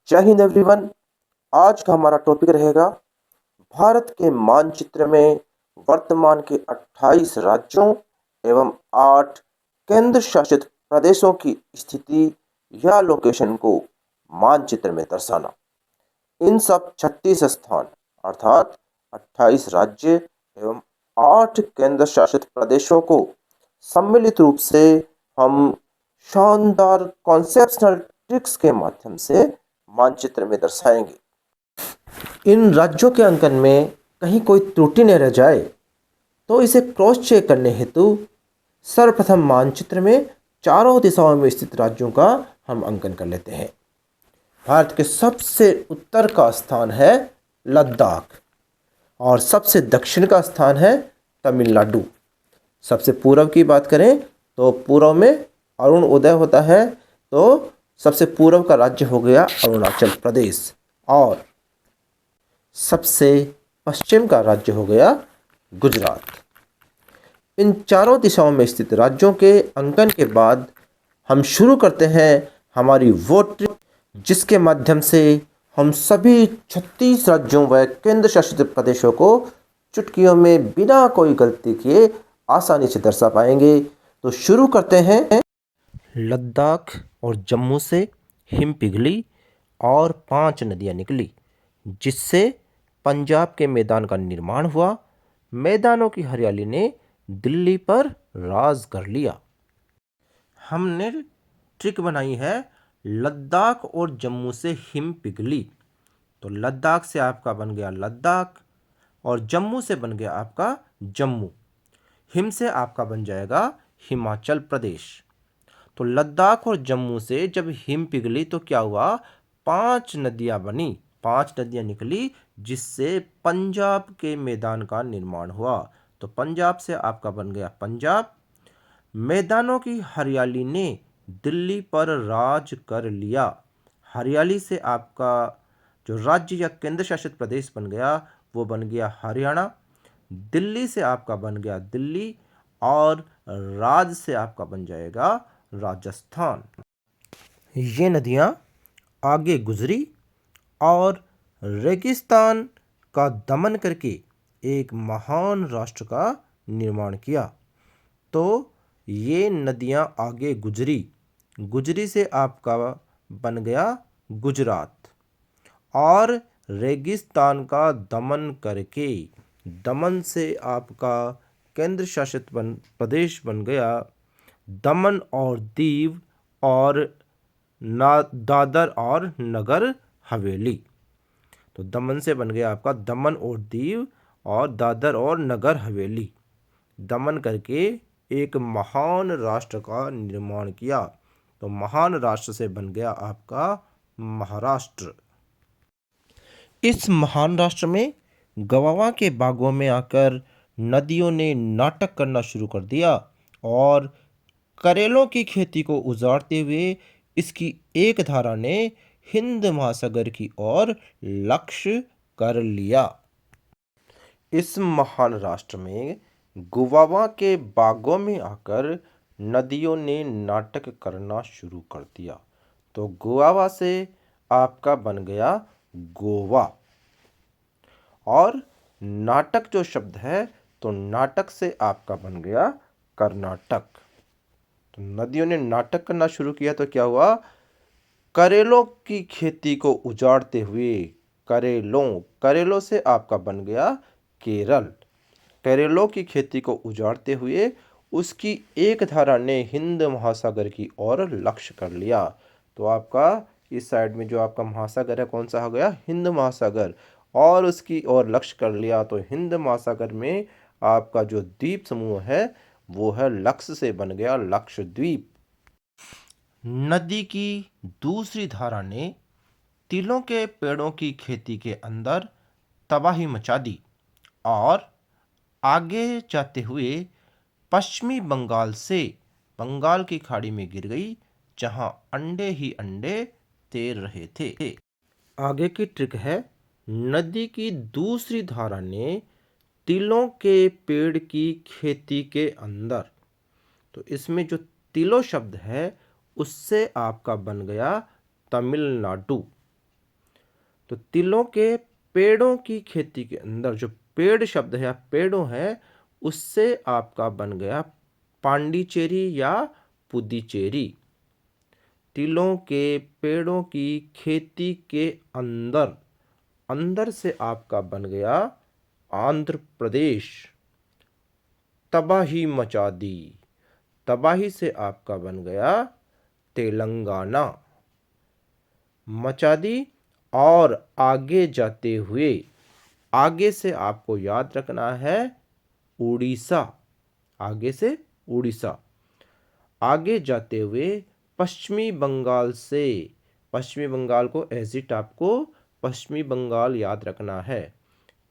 जय हिंद एवरीवन। आज का हमारा टॉपिक रहेगा भारत के मानचित्र में वर्तमान के 28 राज्यों एवं 8 केंद्र शासित प्रदेशों की स्थिति या लोकेशन को मानचित्र में दर्शाना। इन सब 36 स्थान अर्थात 28 राज्य एवं 8 केंद्र शासित प्रदेशों को सम्मिलित रूप से हम शानदार कॉन्सेप्शनल ट्रिक्स के माध्यम से मानचित्र में दर्शाएंगे। इन राज्यों के अंकन में कहीं कोई त्रुटि न रह जाए तो इसे क्रॉस चेक करने हेतु सर्वप्रथम मानचित्र में चारों दिशाओं में स्थित राज्यों का हम अंकन कर लेते हैं। भारत के सबसे उत्तर का स्थान है लद्दाख और सबसे दक्षिण का स्थान है तमिलनाडु। सबसे पूर्व की बात करें तो पूर्व में अरुण उदय होता है, तो सबसे पूर्व का राज्य हो गया अरुणाचल प्रदेश और सबसे पश्चिम का राज्य हो गया गुजरात। इन चारों दिशाओं में स्थित राज्यों के अंकन के बाद हम शुरू करते हैं हमारी वो ट्रिक जिसके माध्यम से हम सभी 36 राज्यों व केंद्र शासित प्रदेशों को चुटकियों में बिना कोई गलती किए आसानी से दर्शा पाएंगे। तो शुरू करते हैं। लद्दाख और जम्मू से हिम पिघली और 5 नदियां निकली, जिससे पंजाब के मैदान का निर्माण हुआ। मैदानों की हरियाली ने दिल्ली पर राज कर लिया। हमने ट्रिक बनाई है लद्दाख और जम्मू से हिम पिघली, तो लद्दाख से आपका बन गया लद्दाख और जम्मू से बन गया आपका जम्मू। हिम से आपका बन जाएगा हिमाचल प्रदेश। तो लद्दाख और जम्मू से जब हिम पिघली तो क्या हुआ, 5 नदियां बनी, 5 नदियां निकली, जिससे पंजाब के मैदान का निर्माण हुआ। तो पंजाब से आपका बन गया पंजाब। मैदानों की हरियाली ने दिल्ली पर राज कर लिया। हरियाली से आपका जो राज्य या केंद्र शासित प्रदेश बन गया वो बन गया हरियाणा। दिल्ली से आपका बन गया दिल्ली और राज से आपका बन जाएगा राजस्थान। ये नदियाँ आगे गुजरी और रेगिस्तान का दमन करके एक महान राष्ट्र का निर्माण किया। तो ये नदियाँ आगे गुजरी से आपका बन गया गुजरात और रेगिस्तान का दमन करके दमन से आपका केंद्र शासित प्रदेश बन गया दमन और दीव और दादर और नगर हवेली। तो दमन से बन गया आपका दमन और दीव और दादर और नगर हवेली। दमन करके एक महान राष्ट्र का निर्माण किया। तो महान राष्ट्र से बन गया आपका महाराष्ट्र। इस महान राष्ट्र में गवावा के बागों में आकर नदियों ने नाटक करना शुरू कर दिया और करेलों की खेती को उजाड़ते हुए इसकी एक धारा ने हिंद महासागर की ओर लक्ष्य कर लिया। इस महान राष्ट्र में गुवावा के बागों में आकर नदियों ने नाटक करना शुरू कर दिया। तो गुवावा से आपका बन गया गोवा और नाटक जो शब्द है तो नाटक से आपका बन गया कर्नाटक। तो नदियों ने नाटक करना शुरू किया तो क्या हुआ, करेलों की खेती को उजाड़ते हुए करेलों से आपका बन गया केरल। करेलों की खेती को उजाड़ते हुए उसकी एक धारा ने हिंद महासागर की ओर लक्ष्य कर लिया। तो आपका इस साइड में जो आपका महासागर है कौन सा हो गया, हिंद महासागर, और उसकी ओर लक्ष्य कर लिया। तो हिंद महासागर में आपका जो द्वीप समूह है वो है लक्ष्य से बन गया लक्षद्वीप। नदी की दूसरी धारा ने तिलों के पेड़ों की खेती के अंदर तबाही मचा दी और आगे जाते हुए पश्चिमी बंगाल से बंगाल की खाड़ी में गिर गई, जहां अंडे ही अंडे तैर रहे थे। आगे की ट्रिक है, नदी की दूसरी धारा ने तिलों के पेड़ की खेती के अंदर, तो इसमें जो तिलो शब्द है उससे आपका बन गया तमिलनाडु। तो तिलों के पेड़ों की खेती के अंदर जो पेड़ शब्द है या पेड़ों है, उससे आपका बन गया पांडिचेरी या पुदुचेरी। तिलों के पेड़ों की खेती के अंदर, अंदर से आपका बन गया आंध्र प्रदेश। तबाही मचा दी, तबाही से आपका बन गया तेलंगाना। मचा दी और आगे जाते हुए, आगे से आपको याद रखना है उड़ीसा, आगे से उड़ीसा। आगे जाते हुए पश्चिमी बंगाल से, पश्चिमी बंगाल को एजिट आपको पश्चिमी बंगाल याद रखना है।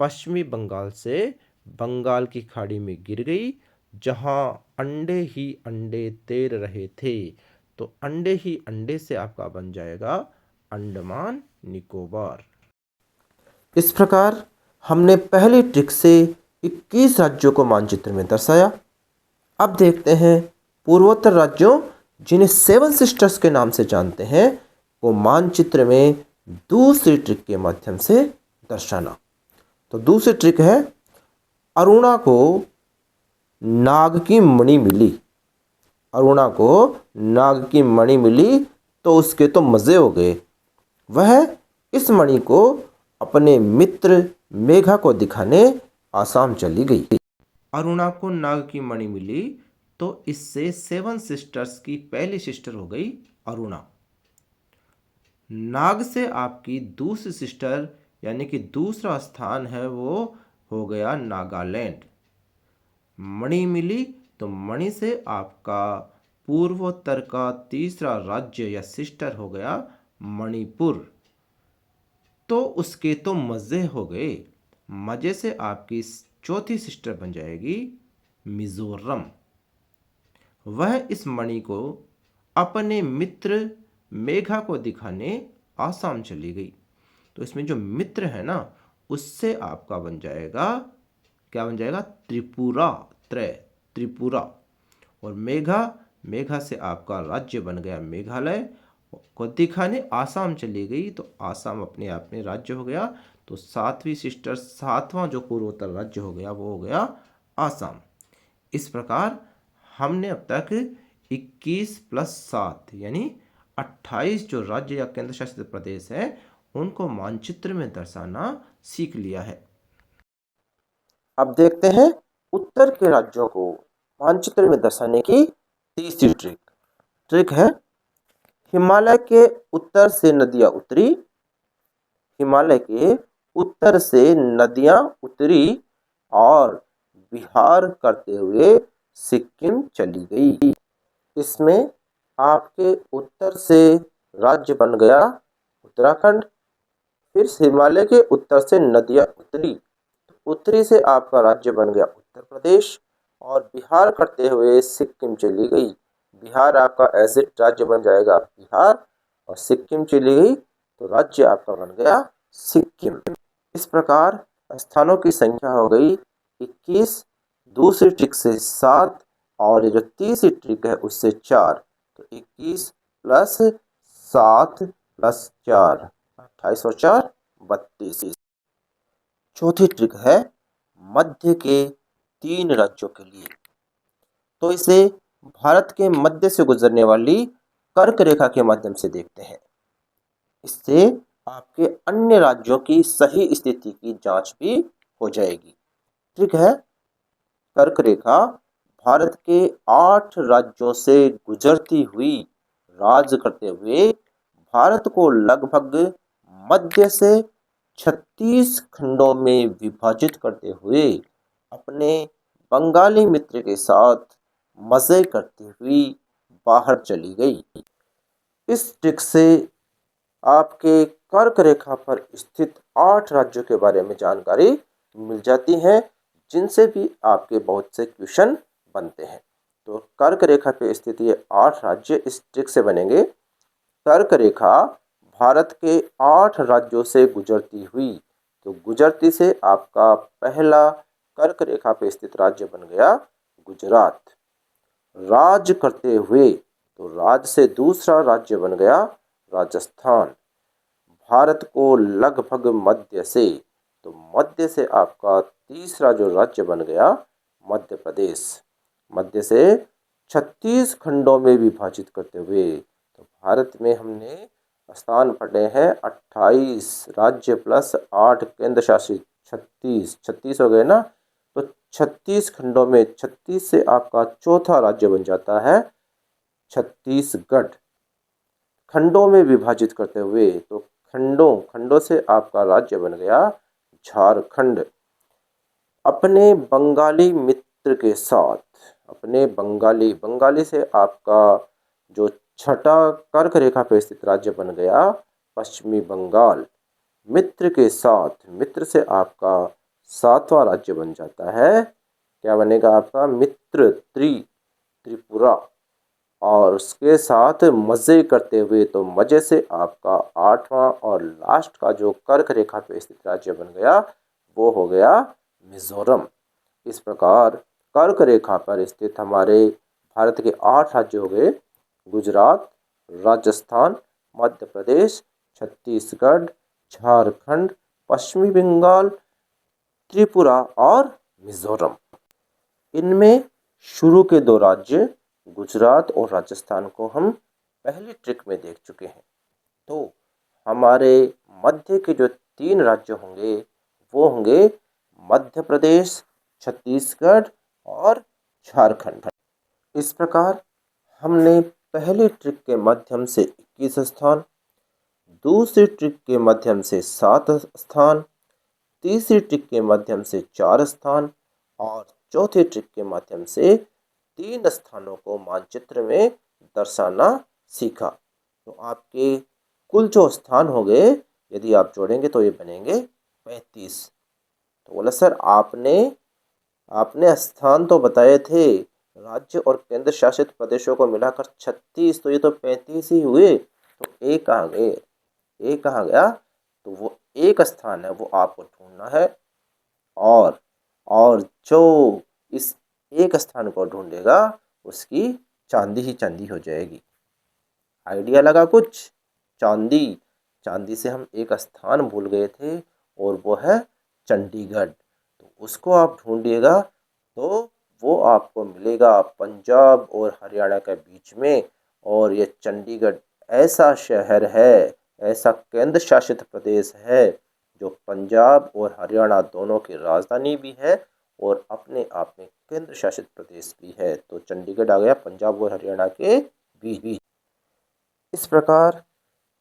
पश्चिमी बंगाल से बंगाल की खाड़ी में गिर गई, जहां अंडे ही अंडे तैर रहे थे। तो अंडे ही अंडे से आपका बन जाएगा अंडमान निकोबार। इस प्रकार हमने पहली ट्रिक से 21 राज्यों को मानचित्र में दर्शाया। अब देखते हैं पूर्वोत्तर राज्यों, जिन्हें सेवन सिस्टर्स के नाम से जानते हैं, को मानचित्र में दूसरी ट्रिक के माध्यम से दर्शाना। तो दूसरी ट्रिक है, अरुणा को नाग की मणि मिली। अरुणा को नाग की मणि मिली तो उसके तो मज़े हो गए। वह इस मणि को अपने मित्र मेघा को दिखाने आसाम चली गई। अरुणा को नाग की मणि मिली तो इससे सेवन सिस्टर्स की पहली सिस्टर हो गई अरुणा। नाग से आपकी दूसरी सिस्टर यानी कि दूसरा स्थान है वो हो गया नागालैंड। मणि मिली तो मणि से आपका पूर्वोत्तर का तीसरा राज्य या सिस्टर हो गया मणिपुर। तो उसके तो मज़े हो गए, मज़े से आपकी चौथी सिस्टर बन जाएगी मिजोरम। वह इस मणि को अपने मित्र मेघा को दिखाने आसाम चली गई। तो इसमें जो मित्र है ना, उससे आपका बन जाएगा, क्या बन जाएगा, त्रिपुरा, त्रिपुरा। और मेघा से आपका राज्य बन गया मेघालय, को दिखाने आसाम चली गई तो आसाम अपने आप में राज्य हो गया। तो सातवीं सिस्टर, सातवां जो पूर्वोत्तर राज्य हो गया वो हो गया आसाम। इस प्रकार हमने अब तक 21 + 7 यानी 28 जो राज्य या केंद्र शासित प्रदेश है उनको मानचित्र में दर्शाना सीख लिया है। अब देखते हैं उत्तर के राज्यों को मानचित्र में दर्शाने की तीसरी ट्रिक। ट्रिक है, हिमालय के उत्तर से नदियां उतरी, हिमालय के उत्तर से नदियां उतरी और विहार करते हुए सिक्किम चली गई। इसमें आपके उत्तर से राज्य बन गया उत्तराखंड। फिर हिमालय के उत्तर से नदियां उतरी, उत्तरी से आपका राज्य बन गया उत्तर प्रदेश और बिहार करते हुए सिक्किम चली गई। बिहार आपका एजिट राज्य बन जाएगा बिहार और सिक्किम चली गई तो राज्य आपका बन गया सिक्किम। इस प्रकार स्थानों की संख्या हो गई 21, दूसरी ट्रिक से 7 और ये जो तीसरी ट्रिक है उससे 4। तो 21 + 7 + 4 28 और 4 32। चौथी ट्रिक है मध्य के 3 राज्यों के लिए। तो इसे भारत के मध्य से गुजरने वाली कर्क रेखा के माध्यम से देखते हैं। इससे आपके अन्य राज्यों की सही स्थिति की जांच भी हो जाएगी। ट्रिक है, कर्क रेखा भारत के 8 राज्यों से गुजरती हुई राज करते हुए भारत को लगभग मध्य से 36 खंडों में विभाजित करते हुए अपने बंगाली मित्र के साथ मज़े करती हुई बाहर चली गई। इस ट्रिक से आपके कर्क रेखा पर स्थित 8 राज्यों के बारे में जानकारी मिल जाती है, जिनसे भी आपके बहुत से क्वेश्चन बनते हैं। तो कर्क रेखा पे स्थित ये 8 राज्य इस ट्रिक से बनेंगे। कर्क रेखा भारत के 8 राज्यों से गुजरती हुई, तो गुजरती से आपका पहला कर्क रेखा पे स्थित राज्य बन गया गुजरात। राज करते हुए, तो राज से दूसरा राज्य बन गया राजस्थान। भारत को लगभग मध्य से, तो मध्य से आपका तीसरा जो राज्य बन गया मध्य प्रदेश। मध्य से 36 खंडों में विभाजित करते हुए, तो भारत में हमने स्थान पढ़े हैं 28 राज्य प्लस 8 केंद्र शासित, 36 हो गए ना। तो 36 खंडों में 36 से आपका चौथा राज्य बन जाता है छत्तीसगढ़। खंडों में विभाजित करते हुए, तो खंडों से आपका राज्य बन गया झारखंड। अपने बंगाली मित्र के साथ, अपने बंगाली से आपका जो छठा कर्क रेखा पर स्थित राज्य बन गया पश्चिमी बंगाल। मित्र के साथ, मित्र से आपका सातवां राज्य बन जाता है, क्या बनेगा आपका मित्र त्रिपुरा। और उसके साथ मज़े करते हुए, तो मज़े से आपका आठवां और लास्ट का जो कर्क रेखा पे स्थित राज्य बन गया वो हो गया मिजोरम। इस प्रकार कर्क रेखा पर स्थित हमारे भारत के 8 राज्य हो गए गुजरात, राजस्थान, मध्य प्रदेश, छत्तीसगढ़, झारखंड, पश्चिमी बंगाल, त्रिपुरा और मिजोरम। इनमें शुरू के 2 राज्य गुजरात और राजस्थान को हम पहली ट्रिक में देख चुके हैं। तो हमारे मध्य के जो 3 राज्य होंगे वो होंगे मध्य प्रदेश, छत्तीसगढ़ और झारखंड। इस प्रकार हमने पहली ट्रिक के माध्यम से 21 स्थान, दूसरी ट्रिक के माध्यम से 7 स्थान, तीसरी ट्रिक के माध्यम से 4 स्थान और चौथी ट्रिक के माध्यम से 3 स्थानों को मानचित्र में दर्शाना सीखा। तो आपके कुल जो स्थान हो गए, यदि आप जोड़ेंगे तो ये बनेंगे 35। तो बोला सर आपने स्थान तो बताए थे राज्य और केंद्र शासित प्रदेशों को मिलाकर 36, तो ये तो 35 ही हुए, तो एक कहाँ गए, एक कहाँ गया? तो वो एक स्थान है वो आपको ढूंढना है, और जो इस एक स्थान को ढूंढेगा उसकी चांदी ही चांदी हो जाएगी। आइडिया लगा कुछ? चांदी से हम एक स्थान भूल गए थे और वो है चंडीगढ़। तो उसको आप ढूंढिएगा तो वो आपको मिलेगा पंजाब और हरियाणा के बीच में। और ये चंडीगढ़ ऐसा शहर है, ऐसा केंद्र शासित प्रदेश है जो पंजाब और हरियाणा दोनों की राजधानी भी है और अपने आप में केंद्र शासित प्रदेश भी है। तो चंडीगढ़ आ गया पंजाब और हरियाणा के बीच। इस प्रकार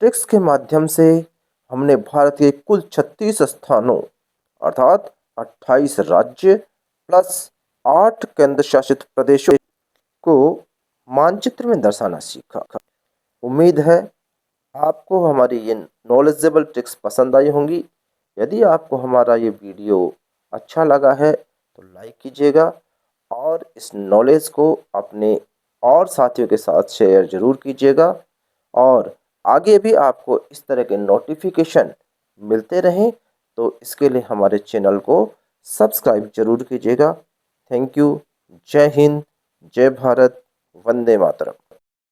ट्रिक्स के माध्यम से हमने भारत के कुल 36 स्थानों अर्थात 28 राज्य प्लस 8 केंद्र शासित प्रदेशों को मानचित्र में दर्शाना सीखा। उम्मीद है आपको हमारी ये नॉलेजेबल ट्रिक्स पसंद आई होंगी। यदि आपको हमारा ये वीडियो अच्छा लगा है तो लाइक कीजिएगा और इस नॉलेज को अपने और साथियों के साथ शेयर ज़रूर कीजिएगा। और आगे भी आपको इस तरह के नोटिफिकेशन मिलते रहें तो इसके लिए हमारे चैनल को सब्सक्राइब जरूर कीजिएगा। Thank you. जय हिंद, जय भारत, वंदे मातरम।